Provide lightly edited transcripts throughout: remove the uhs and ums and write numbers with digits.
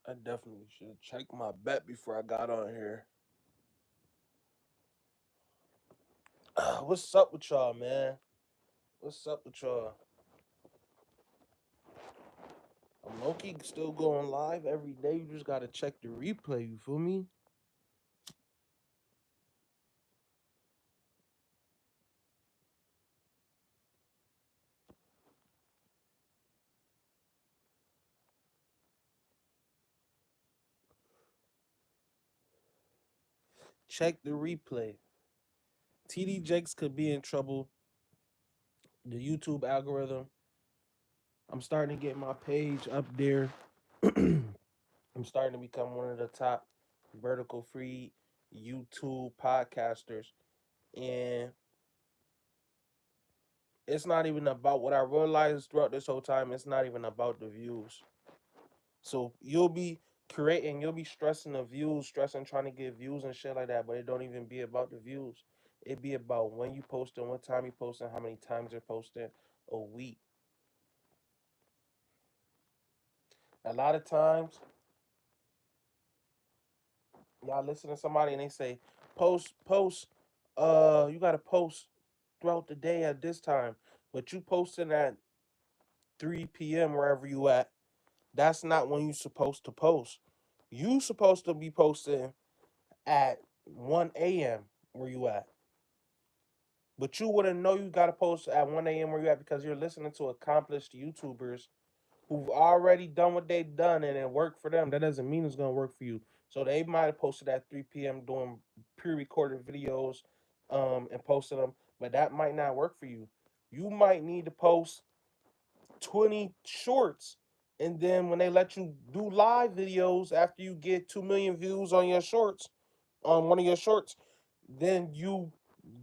I definitely should have checked my bet before I got on here. What's up with y'all, man? What's up with y'all? I'm Loki still going live every day. You just gotta check the replay. You feel me? Check the replay. TD Jakes could be in trouble. The YouTube algorithm. I'm starting to get my page up there. I'm starting to become one of the top vertical free YouTube podcasters. And it's not even about what I realized throughout this whole time. It's not even about the views. So you'll be stressing the views, stressing trying to get views and shit like that, but it don't even be about the views. It be about when you post and what time you post and how many times you're posting a week. A lot of times, y'all listen to somebody and they say, post, you gotta post throughout the day at this time. But you posting at 3 p.m. wherever you at, that's not when you supposed to post. You supposed to be posting at 1 a.m. where you at. But you wouldn't know you gotta post at 1 a.m. where you at because you're listening to accomplished YouTubers who've already done what they've done and it worked for them. That doesn't mean it's gonna work for you. So they might have posted at 3 p.m. doing pre-recorded videos, and posted them, but that might not work for you. You might need to post 20 shorts, and then when they let you do live videos after you get 2 million views on your shorts, on one of your shorts, then you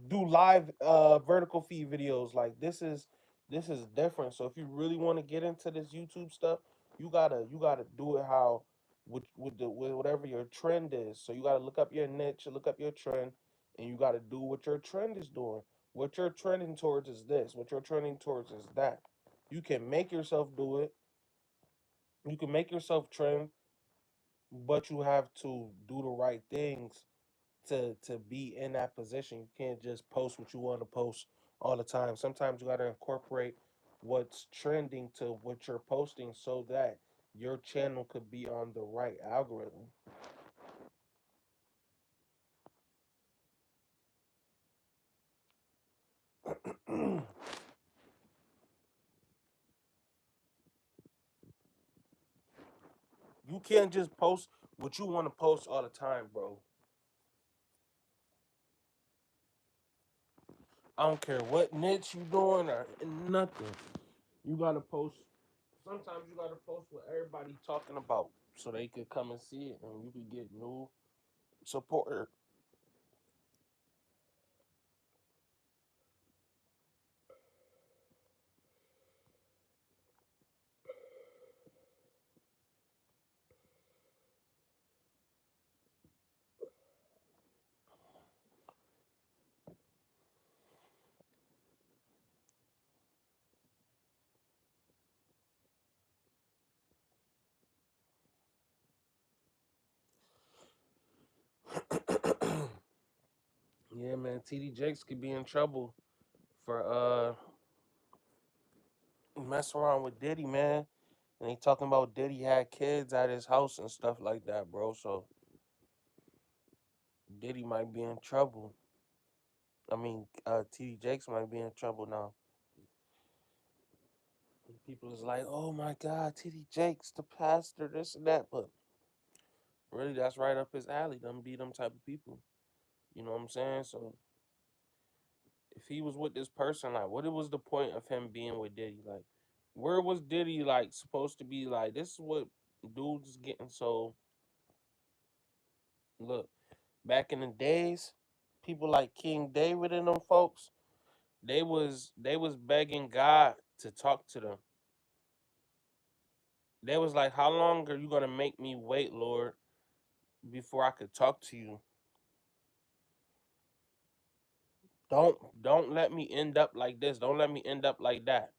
do live vertical feed videos. Like this is different. So if you really want to get into this YouTube stuff, you gotta do it how with whatever your trend is. So you gotta look up your niche, look up your trend, and you gotta do what your trend is doing. What you're trending towards is this. What you're trending towards is that. You can make yourself do it. You can make yourself trend, but you have to do the right things to be in that position. You can't just post what you want to post all the time. Sometimes you got to incorporate what's trending to what you're posting so that your channel could be on the right algorithm. You can't just post what you want to post all the time, bro. I don't care what niche you doing or nothing. You gotta post. Sometimes you gotta post what everybody talking about so they could come and see it and you could get new support. Yeah, man, TD Jakes could be in trouble for messing around with Diddy, man. And they talking about Diddy had kids at his house and stuff like that, bro. So Diddy might be in trouble. TD Jakes might be in trouble now. And people is like, oh my God, TD Jakes, the pastor, this and that. But really, that's right up his alley. Them be them type of people. You know what I'm saying? So if he was with this person, like, what was the point of him being with Diddy? Like, where was Diddy like supposed to be? Like, this is what dudes getting. So look, back in the days, people like King David and them folks, they was begging God to talk to them. They was like, "How long are you gonna make me wait, Lord, before I could talk to you? Don't let me end up like this. Don't let me end up like that.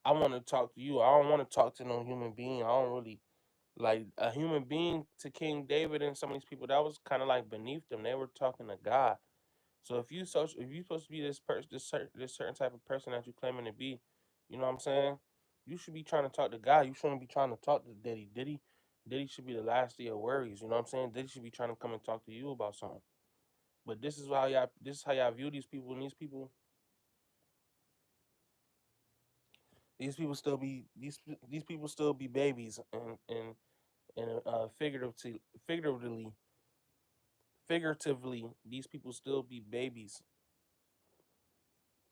I want to talk to you. I don't want to talk to no human being. I don't really. Like a human being to King David and some of these people, that was kind of like beneath them. They were talking to God. So if you supposed to be this person, this certain type of person that you claiming to be, you know what I'm saying? You should be trying to talk to God. You shouldn't be trying to talk to Diddy. Diddy should be the last of your worries. You know what I'm saying? Diddy should be trying to come and talk to you about something. But this is how y'all view these people, and these people still be these people still be babies, and figuratively figuratively these people still be babies.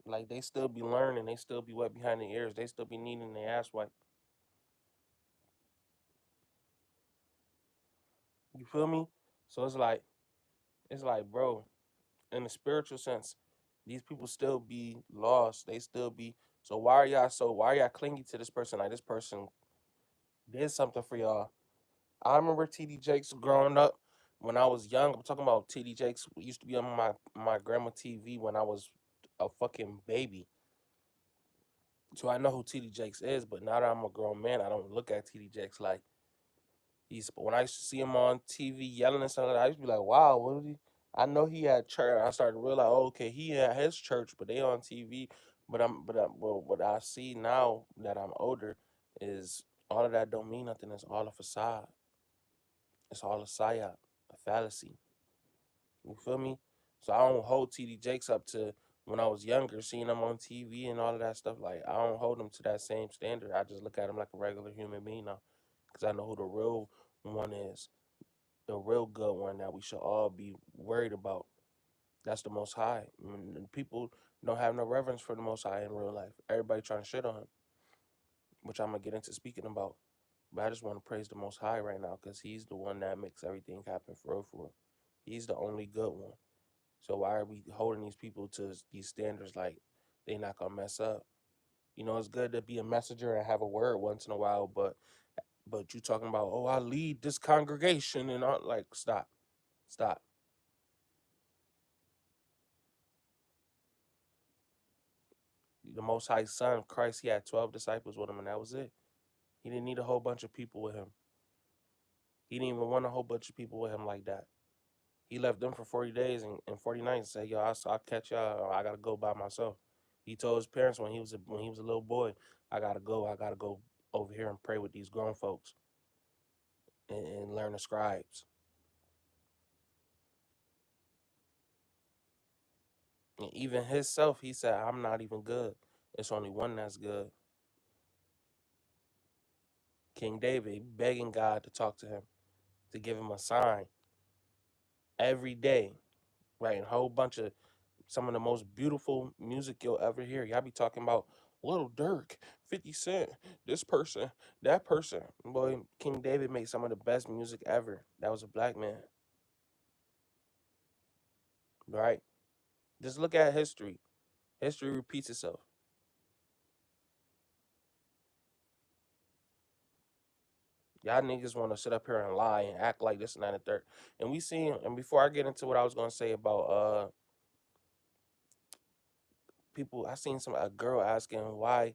Like they still be learning, they still be wet behind the ears, they still be needing their ass wiped. You feel me? So it's like, bro, in the spiritual sense, these people still be lost. They still be. So why are y'all clinging to this person? Like this person did something for y'all. I remember TD Jakes growing up when I was young. I'm talking about TD Jakes used to be on my grandma TV when I was a fucking baby. So I know who TD Jakes is, but now that I'm a grown man, I don't look at TD Jakes like he's. When I used to see him on TV yelling and stuff like that, I used to be like, wow, what was he? I know he had church. I started to realize, oh, okay, he had his church, but they on TV. Well, what I see now that I'm older is all of that don't mean nothing. It's all a facade. It's all a psyop, a fallacy. You feel me? So I don't hold TD Jakes up to when I was younger, seeing him on TV and all of that stuff. Like I don't hold him to that same standard. I just look at him like a regular human being now, because I know who the real one is, the real good one that we should all be worried about. That's the Most High. People don't have no reverence for the Most High in real life. Everybody trying to shit on him, which I'm gonna get into speaking about. But I just want to praise the Most High right now because He's the one that makes everything happen for real, for real. He's the only good one. So why are we holding these people to these standards like they not gonna mess up? You know, it's good to be a messenger and have a word once in a while, but you talking about, oh, I lead this congregation and all, like stop, stop. The Most High Son, Christ, He had 12 disciples with Him, and that was it. He didn't need a whole bunch of people with Him. He didn't even want a whole bunch of people with Him like that. He left them for 40 days and 40 nights and said, yo, I'll catch y'all. I gotta go by myself. He told his parents when he was a little boy, I gotta go over here and pray with these grown folks and learn the scribes. And even himself, he said, I'm not even good. It's only one that's good. King David begging God to talk to him, to give him a sign every day, writing a whole bunch of some of the most beautiful music you'll ever hear. Y'all be talking about Little Dirk, 50 Cent, this person, that person. Boy, King David made some of the best music ever. That was a black man, right? Just look at history. History repeats itself. Y'all niggas want to sit up here and lie and act like this and that and third. And we seen, and before I get into what I was gonna say about people, I seen a girl asking why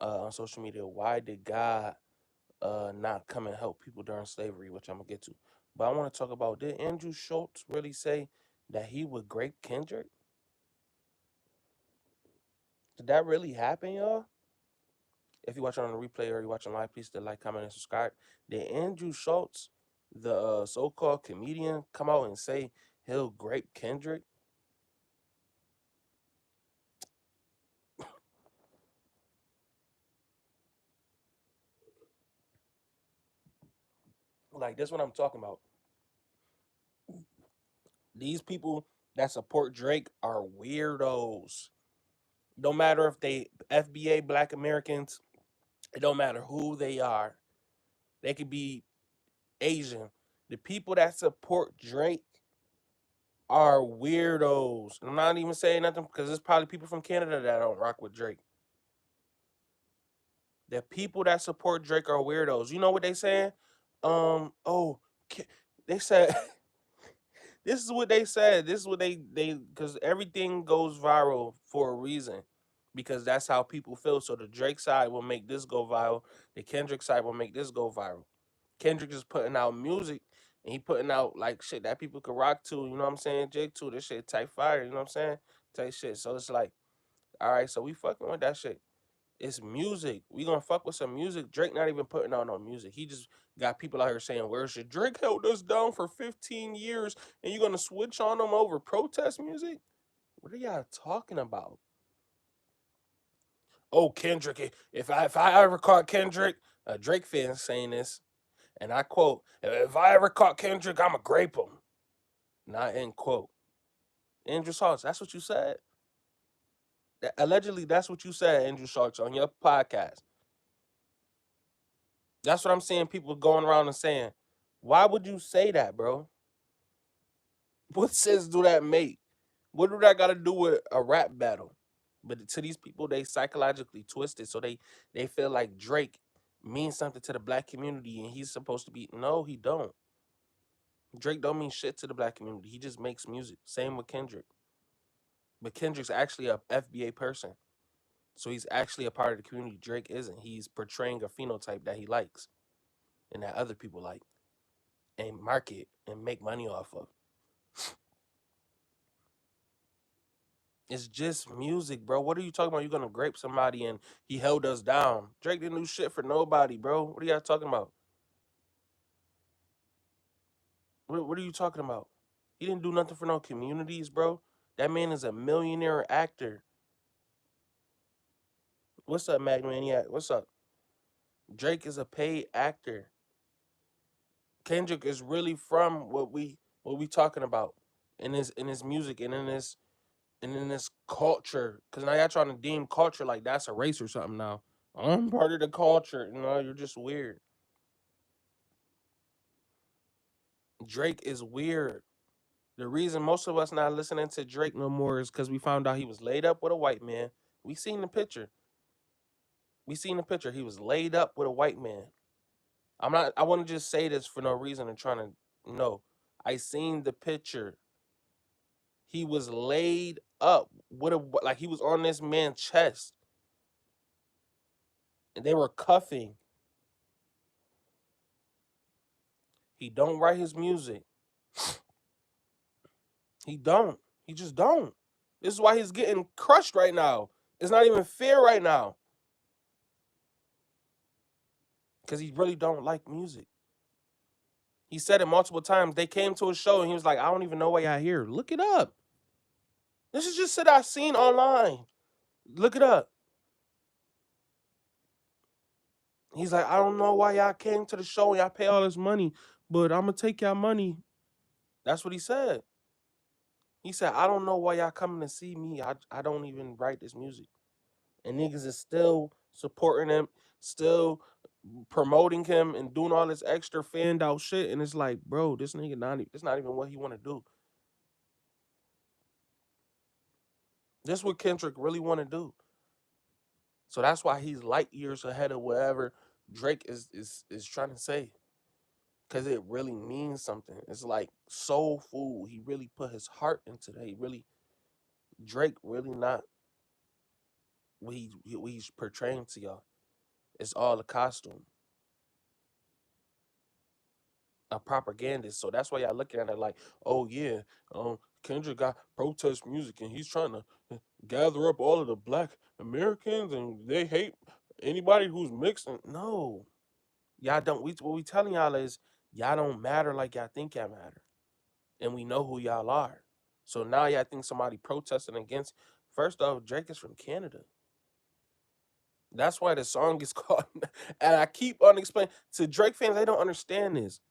on social media, why did God not come and help people during slavery, which I'm gonna get to. But I want to talk about, did Andrew Schultz really say that he would grape Kendrick? Did that really happen, y'all? If you're watching on the replay or you're watching live, please still like, comment, and subscribe. Did Andrew Schultz, the so-called comedian, come out and say he'll grape Kendrick? Like, that's what I'm talking about. These people that support Drake are weirdos. Don't matter if they FBA Black Americans. It don't matter who they are. They could be Asian. The people that support Drake are weirdos. I'm not even saying nothing because there's probably people from Canada that don't rock with Drake. The people that support Drake are weirdos. You know what they saying? Oh, they said this is what they said. This is what they because everything goes viral for a reason. Because that's how people feel. So the Drake side will make this go viral. The Kendrick side will make this go viral. Kendrick is putting out music and he putting out like shit that people could rock to, you know what I'm saying? Jake too, this shit type fire, you know what I'm saying? Type shit. So it's like, all right, so we fucking with that shit. It's music. We gonna fuck with some music. Drake not even putting out no music. He just got people out here saying, "Where's your Drake held us down for 15 years, and you gonna switch on them over protest music? What are y'all talking about?" Oh, Kendrick. If I ever caught Kendrick, a Drake fan saying this, and I quote, "If I ever caught Kendrick, I'ma grape him." Not end quote. Andrew Schultz, that's what you said. Allegedly, that's what you said, Andrew Schultz, on your podcast. That's what I'm seeing people going around and saying. Why would you say that, bro? What sense do that make? What do that got to do with a rap battle? But to these people, they psychologically twisted, so they feel like Drake means something to the black community, and he's supposed to be. No, he don't. Drake don't mean shit to the black community. He just makes music. Same with Kendrick. But Kendrick's actually a FBA person, so he's actually a part of the community. Drake isn't. He's portraying a phenotype that he likes and that other people like and market and make money off of. It's just music, bro. What are you talking about? You're gonna grape somebody and he held us down. Drake didn't do shit for nobody, bro. What are y'all talking about? What are you talking about? He didn't do nothing for no communities, bro. That man is a millionaire actor. What's up, Mag Maniac? What's up? Drake is a paid actor. Kendrick is really from what we talking about in his music and in this culture. Cause now y'all trying to deem culture like that's a race or something now. I'm part of the culture. No, you're just weird. Drake is weird. The reason most of us not listening to Drake no more is because we found out he was laid up with a white man. We seen the picture. We seen the picture. He was laid up with a white man. I want to just say this for no reason and trying to no. I seen the picture. He was laid up with a like he was on this man's chest. And they were cuffing. He don't write his music. He don't. He just don't. This is why he's getting crushed right now. It's not even fair right now. Because he really don't like music. He said it multiple times. They came to a show and he was like, I don't even know why y'all here. Look it up. This is just shit I seen online. Look it up. He's like, I don't know why y'all came to the show and y'all pay all this money, but I'm gonna take y'all money. That's what he said. He said, I don't know why y'all coming to see me. I don't even write this music. And niggas is still supporting him, still promoting him and doing all this extra fanned out shit. And it's like, bro, this nigga it's not even what he wanna do. This is what Kendrick really wanna do. So that's why he's light years ahead of whatever Drake is trying to say. Cause it really means something. It's like soul food. He really put his heart into that. Drake really not what he's portraying to y'all. It's all a costume, a propagandist. So that's why y'all looking at it like, oh yeah, Kendrick got protest music and he's trying to gather up all of the black Americans and they hate anybody who's mixed. No, y'all don't. What we telling y'all is y'all don't matter like y'all think y'all matter, and we know who y'all are. So now y'all think somebody protesting against. First off, Drake is from Canada. That's why the song is called. And I keep on explaining to Drake fans, they don't understand this.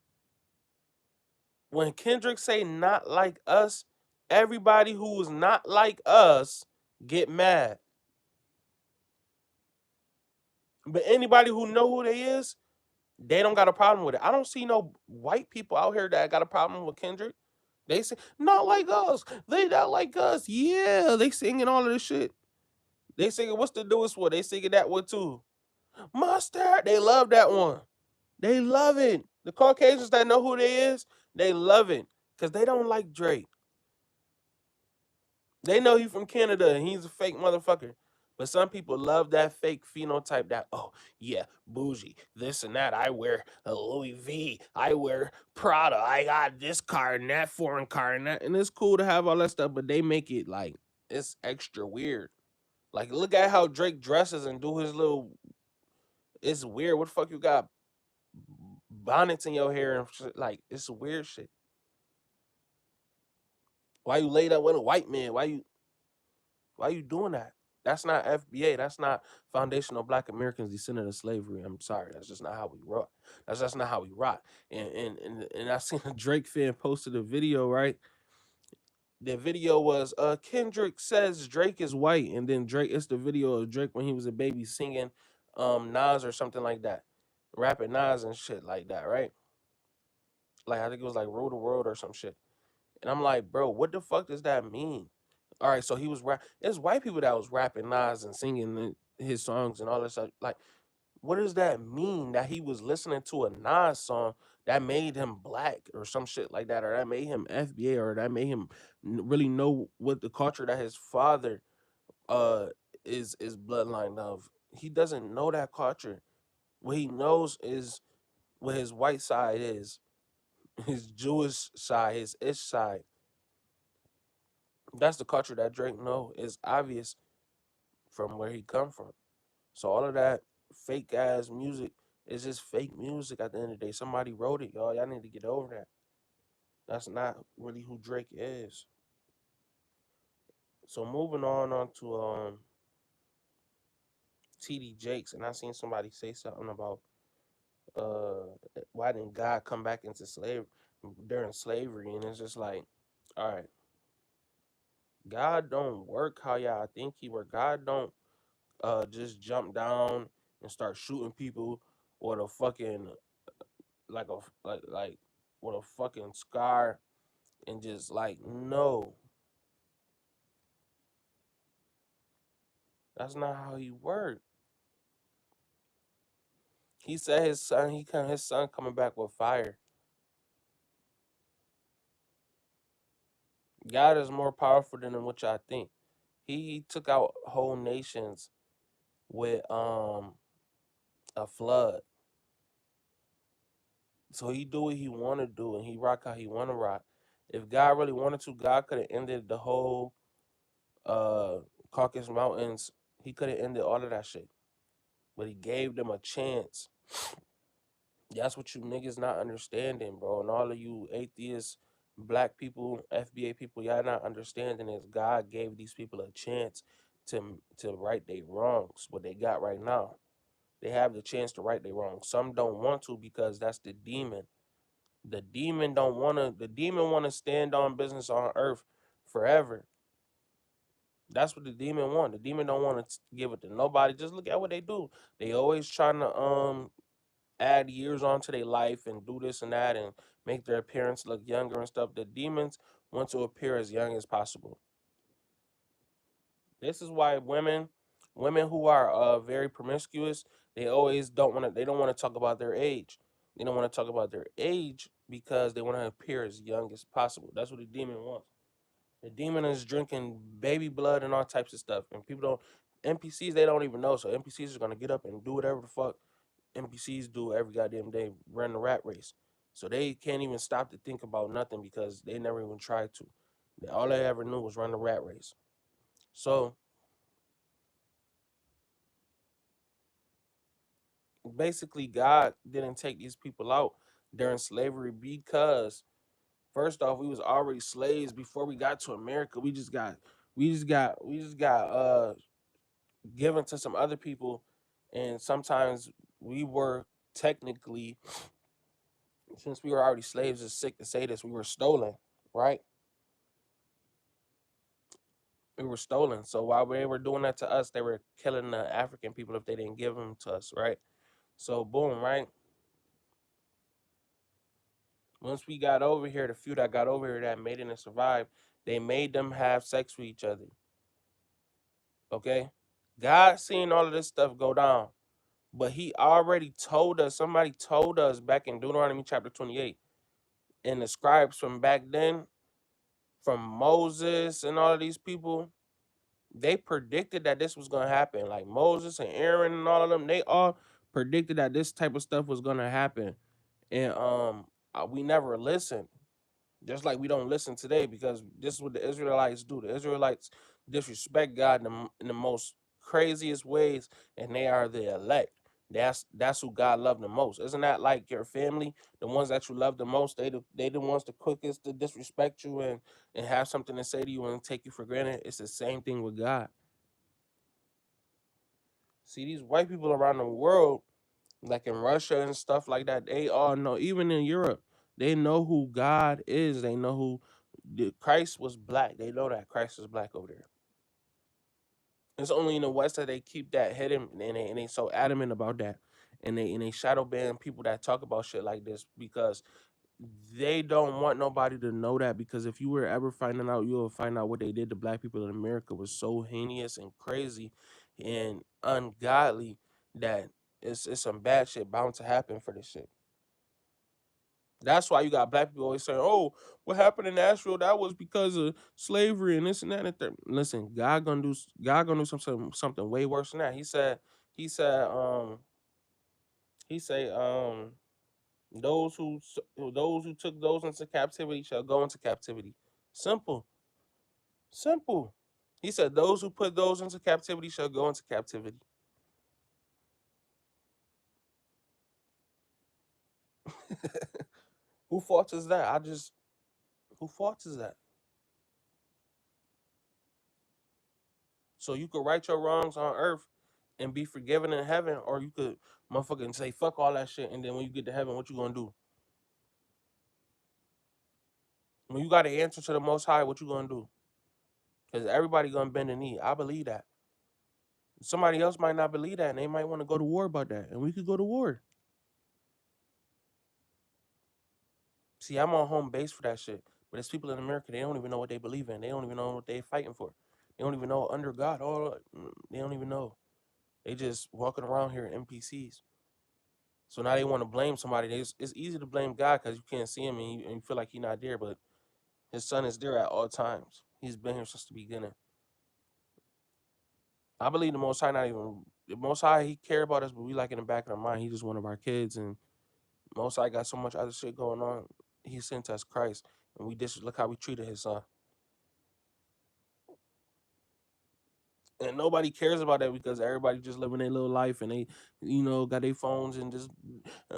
When Kendrick say "not like us," everybody who is not like us get mad. But anybody who know who they is, they don't got a problem with it. I don't see no white people out here that got a problem with Kendrick. They say not like us. They not like us. Yeah, they singing all of this shit. They singing what's the newest one? They singing that one too. Mustard. They love that one. They love it. The Caucasians that know who they is, they love it because they don't like Drake. They know he from Canada and he's a fake motherfucker. But some people love that fake phenotype that, oh, yeah, bougie, this and that. I wear a Louis V. I wear Prada. I got this car and that foreign car and that. And it's cool to have all that stuff, but they make it like it's extra weird. Like, look at how Drake dresses and do his little. It's weird. What the fuck you got bonnets in your hair and shit? Like, it's weird shit. Why you laid up with a white man? Why you doing that? That's not FBA. That's not foundational Black Americans descended of slavery. I'm sorry. That's just not how we rock. That's just not how we rock. And I seen a Drake fan posted a video, right? The video was Kendrick says Drake is white, and then Drake, it's the video of Drake when he was a baby singing Nas or something like that. Rapping Nas and shit like that, right? Like I think it was like Rule the World or some shit. And I'm like, bro, what the fuck does that mean? All right, so he was It's white people that was rapping Nas and singing his songs and all this stuff. Like, what does that mean? That he was listening to a Nas song that made him black or some shit like that, or that made him FBA, or that made him really know what the culture that his father uh is bloodline of. He doesn't know that culture. What he knows is what his white side is, his Jewish side, his Ish side. That's the culture that Drake know is obvious from where he come from. So all of that fake ass music is just fake music at the end of the day. Somebody wrote it, y'all. Y'all need to get over that. That's not really who Drake is. So moving on to TD Jakes, and I seen somebody say something about uh why didn't God come back into slavery during slavery, and it's just like, all right, God don't work how y'all think he work. God don't just jump down and start shooting people or the fucking like a like with a fucking scar and just like, no, that's not how he worked. He said his son coming back with fire. God is more powerful than what y'all think. He took out whole nations with a flood. So he do what he want to do and he rock how he want to rock. If God really wanted to, God could have ended the whole uh Caucasus Mountains. He could have ended all of that shit. But he gave them a chance. That's what you niggas not understanding, bro. And all of you atheists, black people, FBA people, y'all not understanding is God gave these people a chance to right their wrongs. What they got right now, they have the chance to right their wrongs. Some don't want to because that's the demon. The demon don't want to. The demon want to stand on business on earth forever. That's what the demon want. The demon don't want to give it to nobody. Just look at what they do. They always trying to add years onto their life and do this and that and make their appearance look younger and stuff. The demons want to appear as young as possible. This is why women who are very promiscuous, they don't want to talk about their age. They don't want to talk about their age because they want to appear as young as possible. That's what the demon wants. The demon is drinking baby blood and all types of stuff. And people don't NPCs they don't even know. So NPCs are gonna get up and do whatever the fuck NPCs do every goddamn day, run the rat race. So they can't even stop to think about nothing because they never even tried to. All they ever knew was run the rat race. So basically, God didn't take these people out during slavery because first off, we was already slaves before we got to America. We just got given to some other people, and sometimes we were technically, since we were already slaves, it's sick to say this, we were stolen, right? We were stolen. So while they were doing that to us, they were killing the African people if they didn't give them to us, right? So boom, right? Once we got over here, the few that got over here that made it and survived, they made them have sex with each other. Okay? God seen all of this stuff go down. But he already told us, somebody told us back in Deuteronomy chapter 28, and the scribes from back then, from Moses and all of these people, They predicted that this was gonna happen. Like Moses and Aaron and all of them, they all predicted that this type of stuff was gonna happen, and we never listened. Just like we don't listen today, because this is what the Israelites do. The Israelites disrespect God in the most craziest ways, and they are the elect. That's who God loved the most. Isn't that like your family? The ones that you love the most, they the ones the quickest to disrespect you and have something to say to you and take you for granted. It's the same thing with God. See, these white people around the world, like in Russia and stuff like that, they all know. Even in Europe, they know who God is. They know who Christ was black. They know that Christ is black over there. It's only in the West that they keep that hidden, and they so adamant about that, and they shadow ban people that talk about shit like this because they don't want nobody to know that. Because if you were ever finding out, you will find out what they did to black people in America was so heinous and crazy and ungodly that it's some bad shit bound to happen for this shit. That's why you got black people always saying, "Oh, what happened in Nashville? That was because of slavery and this and that." And that. Listen, God gonna do something way worse than that. He said, he say, those who took those into captivity shall go into captivity. Simple, simple. He said, those who put those into captivity shall go into captivity. Who fault is that? Who fault is that? So you could right your wrongs on earth and be forgiven in heaven, or you could motherfucking say fuck all that shit, and then when you get to heaven, what you gonna do? When you got to answer to the Most High, what you gonna do? Because everybody gonna bend the knee. I believe that. Somebody else might not believe that, and they might want to go to war about that, and we could go to war. See, I'm on home base for that shit, but it's people in America. They don't even know what they believe in. They don't even know what they fighting for. They don't even know under God. Oh, they don't even know. They just walking around here NPCs. So now they want to blame somebody. It's easy to blame God because you can't see him and you feel like he's not there, but his son is there at all times. He's been here since the beginning. I believe the Most High not even the Most High. He care about us, but we like in the back of our mind. He's just one of our kids, and Most High got so much other shit going on. He sent us Christ, and we just look how we treated his son. And nobody cares about that because everybody just living their little life and they, got their phones and just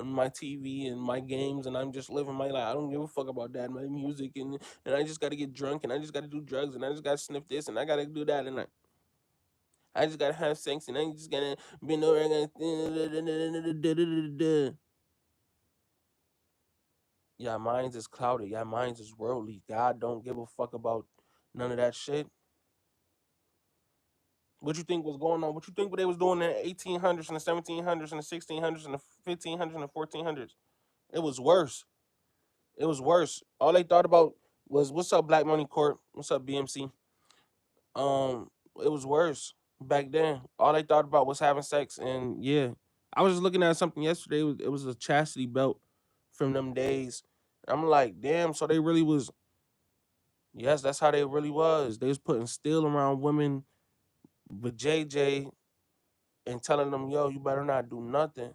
my TV and my games and I'm just living my life. I don't give a fuck about that, my music and I just got to get drunk and I just got to do drugs and I just got to sniff this and I got to do that and I just got to have sex and I just got to bend over and yeah, minds is clouded. Yeah, minds is worldly. God don't give a fuck about none of that shit. What you think was going on? What you think what they was doing in the 1800s and the 1700s and the 1600s and the 1500s and the 1400s? It was worse. It was worse. All they thought about was what's up, Black Money Corp? What's up, BMC? Um, it was worse back then. All they thought about was having sex, and yeah, I was just looking at something yesterday. It was a chastity belt from them days. I'm like, damn. So they really was. Yes, that's how they really was. They was putting steel around women with JJ and telling them, yo, you better not do nothing.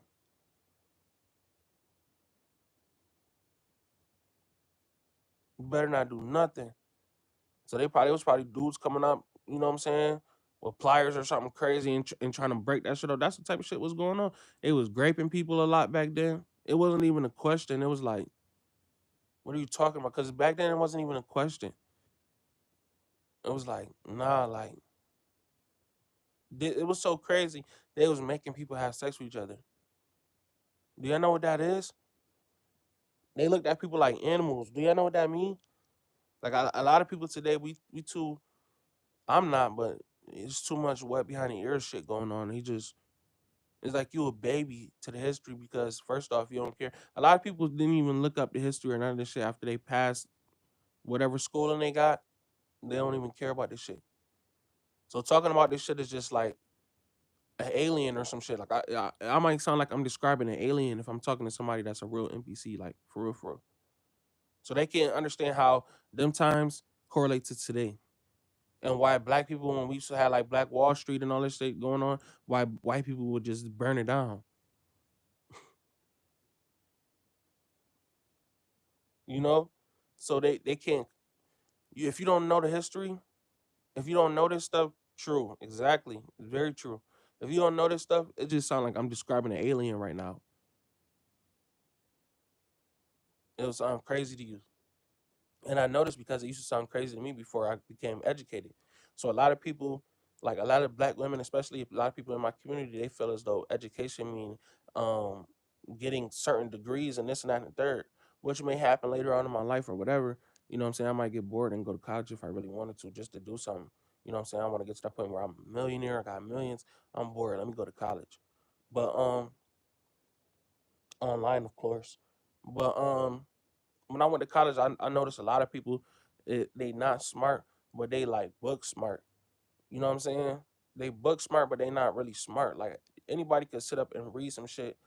You better not do nothing. So they probably it was probably dudes coming up, you know what I'm saying, with pliers or something crazy and trying to break that shit up. That's the type of shit was going on. It was raping people a lot back then. It wasn't even a question. It was like, what are you talking about? Because back then it wasn't even a question. It was like, nah, like it was so crazy. They was making people have sex with each other. Do y'all know what that is? They looked at people like animals. Do y'all know what that means? Like a lot of people today, we too. I'm not, but it's too much wet behind the ears shit going on. It's like you a baby to the history because first off, you don't care. A lot of people didn't even look up the history or none of this shit after they passed whatever schooling they got. They don't even care about this shit. So talking about this shit is just like an alien or some shit. Like I might sound like I'm describing an alien if I'm talking to somebody that's a real NPC, like for real, for real. So they can't understand how them times correlate to today. And why black people, when we used to have like Black Wall Street and all this shit going on, why white people would just burn it down, you know? So they can't. If you don't know the history, if you don't know this stuff, true, exactly, very true. If you don't know this stuff, it just sounds like I'm describing an alien right now. It'll sound crazy to you. And I noticed because it used to sound crazy to me before I became educated. So a lot of people, like a lot of black women, especially a lot of people in my community, they feel as though education mean um, getting certain degrees and this and that and the third, which may happen later on in my life or whatever. You know what I'm saying? I might get bored and go to college if I really wanted to, just to do something. You know what I'm saying? I want to get to that point where I'm a millionaire, I got millions. I'm bored. Let me go to college. But online, of course. But when I went to college, I noticed a lot of people, they not smart, but they like book smart. You know what I'm saying? They book smart, but they not really smart. Like anybody could sit up and read some shit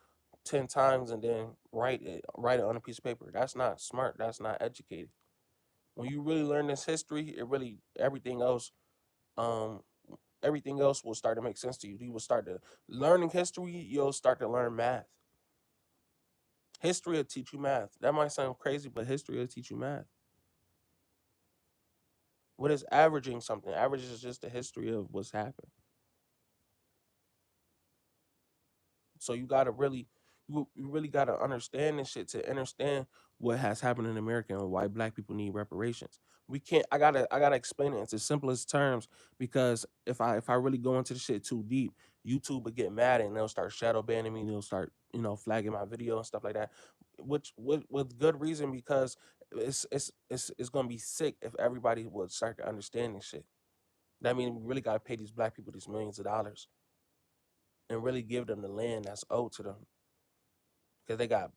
10 times and then write it on a piece of paper. That's not smart. That's not educated. When you really learn this history, it really um everything else will start to make sense to you. You will start to learning history. You'll start to learn math. History will teach you math. That might sound crazy, but history will teach you math. What is averaging something? Average is just the history of what's happened. So you gotta really, you really gotta understand this shit to understand what has happened in America and why black people need reparations. We can't. I gotta explain it into simplest terms because if I really go into the shit too deep, YouTube will get mad and they'll start shadow banning me. They'll start flagging my video and stuff like that, which with good reason because it's gonna be sick if everybody would start to understand this shit. That means we really gotta pay these black people these millions of dollars and really give them the land that's owed to them because they got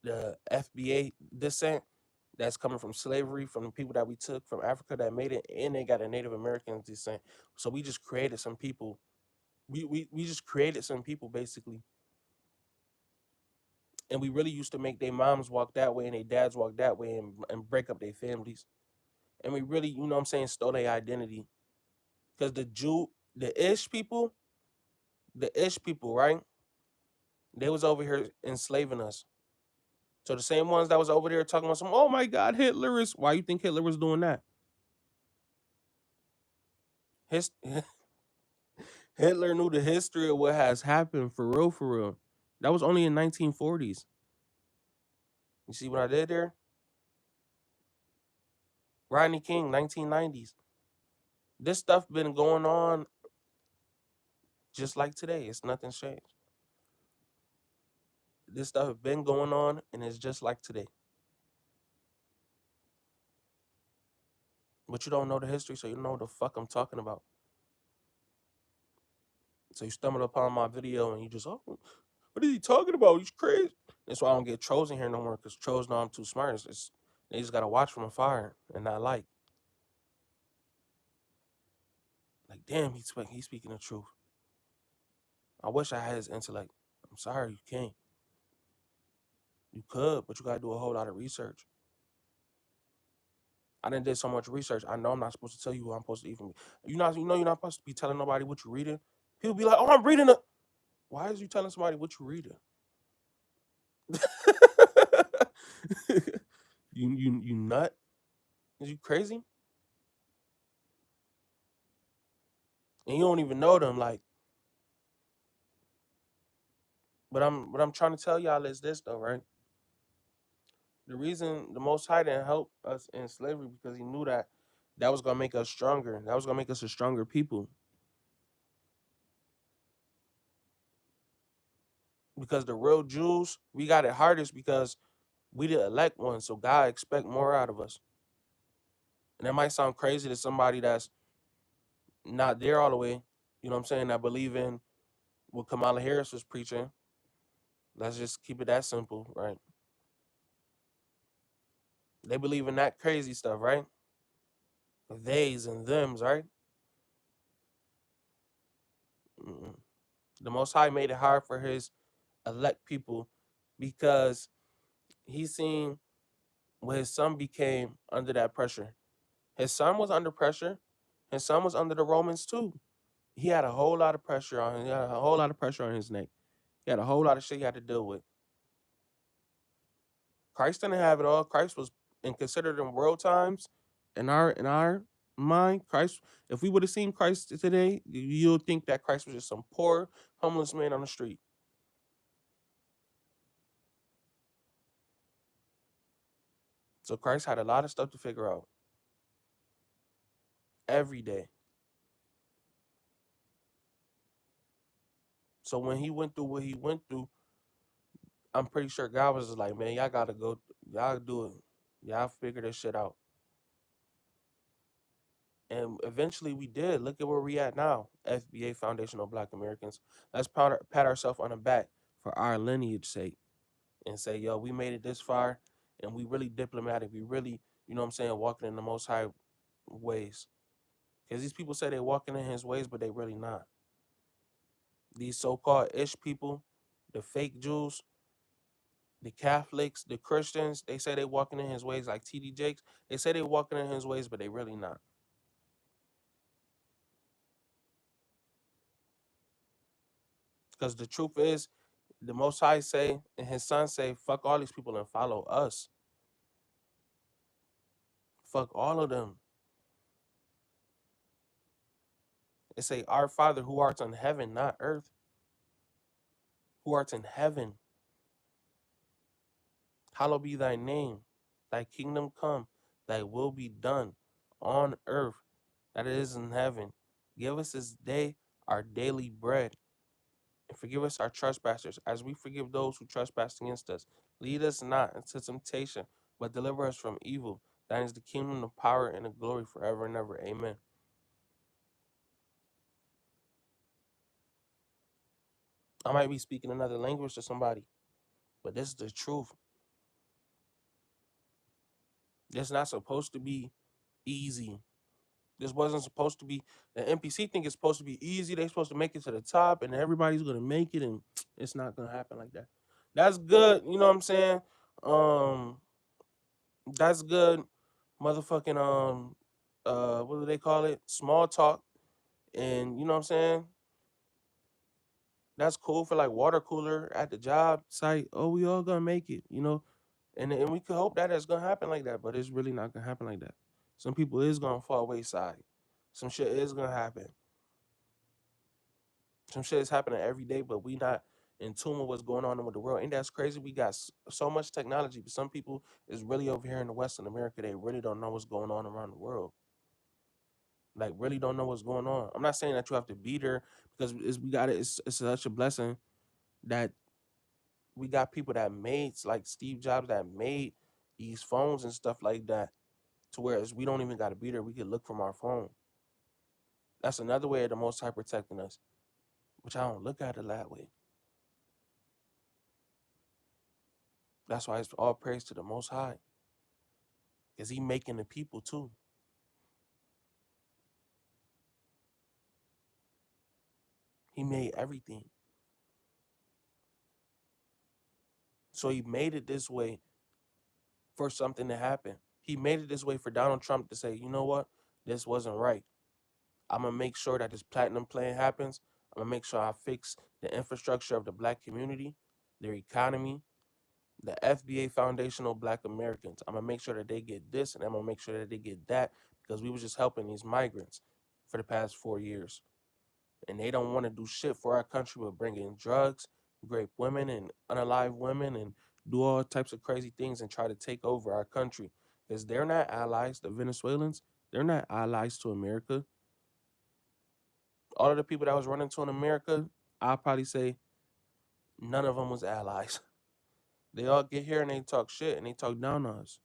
the FBA descent that's coming from slavery from the people that we took from Africa that made it, and they got a Native American descent. So we just created some people. We just created some people basically, and we really used to make their moms walk that way and their dads walk that way and break up their families. And we really, you know what I'm saying, stole their identity because the Ish people, right? They was over here enslaving us. So the same ones that was over there talking about some, oh my God, Hitler is. Why you think Hitler was doing that? His Hitler knew the history of what has happened for real, for real. That was only in 1940s. You see what I did there? Rodney King, 1990s. This stuff been going on just like today. It's nothing changed. This stuff has been going on and it's just like today. But you don't know the history, so you don't know what the fuck I'm talking about. So you stumble upon my video and you just, oh, what is he talking about? He's crazy. That's why I don't get trolls in here no more, because trolls know I'm too smart. They just gotta watch from afar and not like damn, he's speaking the truth. I wish I had his intellect. I'm sorry, you can't. You could, but you gotta do a whole lot of research. I done did so much research. I know I'm not supposed to tell you who I'm supposed to even. You're not supposed to be telling nobody what you're reading. People be like, "Oh, I'm reading it." Why is you telling somebody what you're reading? You nut? Is you crazy? And you don't even know them. Like, but what I'm trying to tell y'all is this though, right? The reason the Most High didn't help us in slavery because He knew that that was gonna make us stronger. That was gonna make us a stronger people. Because the real Jews, we got it hardest because we the elect ones, so God expect more out of us. And that might sound crazy to somebody that's not there all the way. You know what I'm saying? That believe in what Kamala Harris was preaching. Let's just keep it that simple, right? They believe in that crazy stuff, right? Theys and thems, right? Mm-mm. The Most High made it hard for His elect people because He seen what His son became under that pressure. His son was under pressure, His son was under the Romans too. He had a whole lot of pressure on him. He had a whole lot of pressure on his neck. He had a whole lot of shit he had to deal with. Christ didn't have it all. Christ was, and considered in world times, in our mind, Christ. If we would have seen Christ today, you'll think that Christ was just some poor homeless man on the street. So Christ had a lot of stuff to figure out every day. So when he went through what he went through, I'm pretty sure God was just like, man, y'all gotta go, y'all do it, y'all figure this shit out. And eventually we did. Look at where we at now. FBA, Foundational Black Americans. Let's pat ourselves on the back for our lineage sake and say, yo, we made it this far and we really diplomatic. We really, you know what I'm saying, walking in the most high ways. Because these people say they're walking in his ways, but they really not. These so-called ish people, the fake Jews, the Catholics, the Christians, they say they walking in his ways like TD Jakes. They say they walking in his ways, but they really not. Because the truth is, the Most High say and his son say, fuck all these people and follow us. Fuck all of them. It say, our Father who art in heaven, not earth, who art in heaven. Hallowed be thy name. Thy kingdom come. Thy will be done on earth that it is in heaven. Give us this day our daily bread. And forgive us our trespasses, as we forgive those who trespass against us. Lead us not into temptation, but deliver us from evil. That is the kingdom, the power, and the glory forever and ever. Amen. I might be speaking another language to somebody, but this is the truth. It's not supposed to be easy. This wasn't supposed to be, the NPC think it's supposed to be easy. They're supposed to make it to the top and everybody's gonna make it, and it's not gonna happen like that. That's good, you know what I'm saying? Um, that's good motherfucking what do they call it? Small talk. And you know what I'm saying? That's cool for like water cooler at the job site. Oh, we all gonna make it, you know? And we could hope that it's gonna happen like that, but it's really not gonna happen like that. Some people is gonna fall wayside. Some shit is gonna happen. Some shit is happening every day, but we not in tune with what's going on with the world. Ain't that crazy? We got so much technology, but some people is really over here in the Western America. They really don't know what's going on around the world. Like, really don't know what's going on. I'm not saying that you have to beat her because we got it. It's such a blessing that we got people that made, like Steve Jobs, that made these phones and stuff like that, to where we don't even got to beat her. We can look from our phone. That's another way of the Most High protecting us, which I don't look at it that way. That's why it's all praise to the Most High, because he making the people too. He made everything. So he made it this way for something to happen. He made it this way for Donald Trump to say, you know what, this wasn't right. I'm gonna make sure that this platinum plan happens. I'm gonna make sure I fix the infrastructure of the black community, their economy, the FBA Foundational Black Americans. I'm gonna make sure that they get this, and I'm gonna make sure that they get that, because we was just helping these migrants for the past 4 years, and they don't want to do shit for our country but bring in drugs, rape women and unalive women, and do all types of crazy things and try to take over our country, because they're not allies. The Venezuelans, they're not allies to America. All of the people that was running to in America, I'll probably say none of them was allies. They all get here and they talk shit and they talk down on us.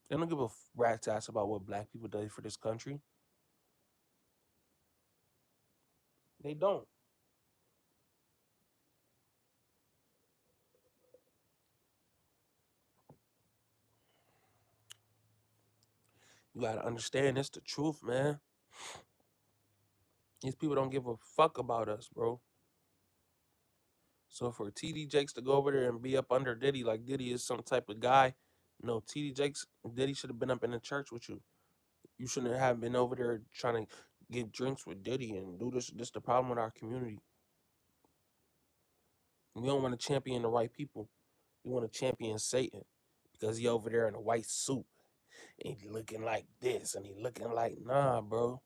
They don't give a rat's ass about what black people did for this country. They don't. You gotta understand, it's the truth, man. These people don't give a fuck about us, bro. So for TD Jakes to go over there and be up under Diddy like Diddy is some type of guy, no, TD Jakes, Diddy should have been up in the church with you. You shouldn't have been over there trying to. get drinks with Diddy and do this. This the problem with our community. We don't want to champion the right people. We want to champion Satan because he over there in a white suit and he looking like this and he looking like nah, bro.